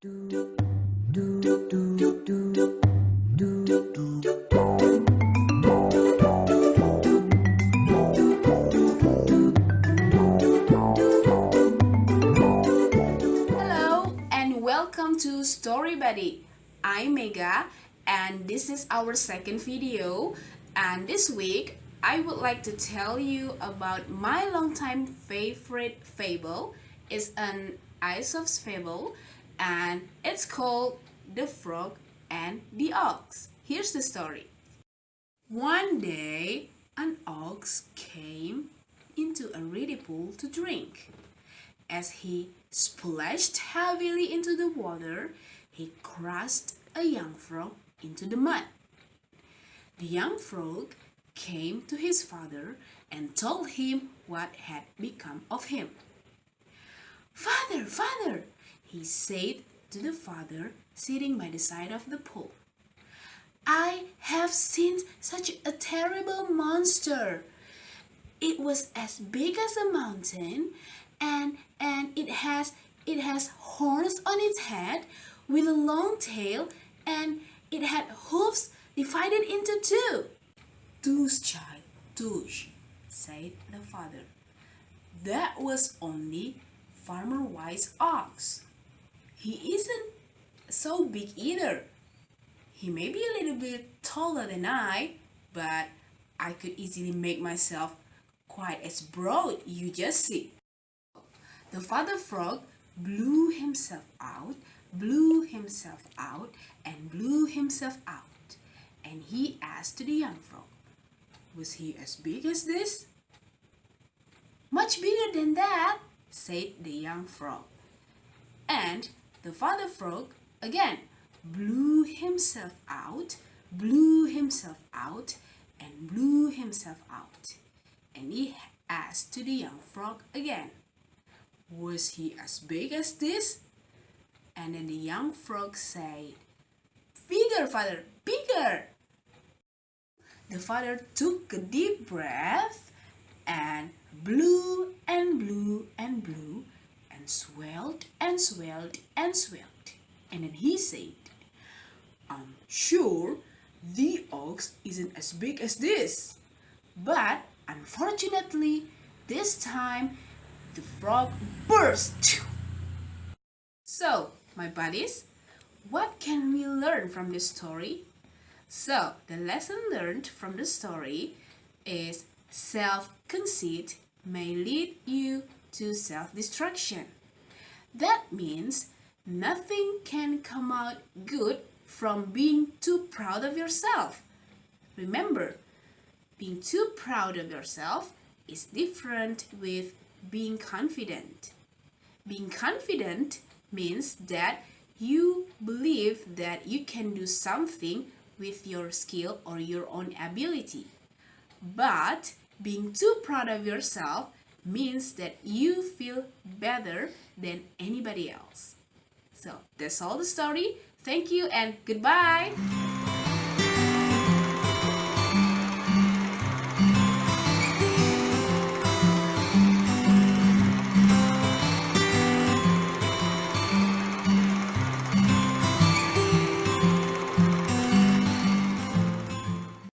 Hello and welcome to Story Buddy. I'm Mega and this is our second video, and this week I would like to tell you about my longtime favorite fable. It's an Aesop's fable and it's called The Frog and the Ox. Here's the story. One day an ox came into a reedy pool to drink. As he splashed heavily into the water, he crushed a young frog into the mud. The young frog came to his father and told him what had become of him. "Father, father," he said to the father sitting by the side of the pool, "I have seen such a terrible monster. It was as big as a mountain, and it has horns on its head with a long tail, and it had hoofs divided into two." "Tush, child, tush," said the father. "That was only Farmer White's ox. He isn't so big either. He may be a little bit taller than I, but I could easily make myself quite as broad, you just see." The father frog blew himself out, blew himself out, and blew himself out. And he asked the young frog, "Was he as big as this?" "Much bigger than that," said the young frog. And the father frog again blew himself out, blew himself out, and blew himself out. And he asked to the young frog again, "Was he as big as this?" And then the young frog said, "Bigger, father, bigger." The father took a deep breath and blew and blew and blew and swelled and swelled and swelled. And then he said, "I'm sure the ox isn't as big as this. But unfortunately, this time the frog burst." So, my buddies, what can we learn from this story? So, the lesson learned from the story is self-conceit may lead you to self-destruction. That means nothing can come out good from being too proud of yourself. Remember, being too proud of yourself is different with being confident. Being confident means that you believe that you can do something with your skill or your own ability. But being too proud of yourself means that you feel better than anybody else. So that's all the story. Thank you and goodbye.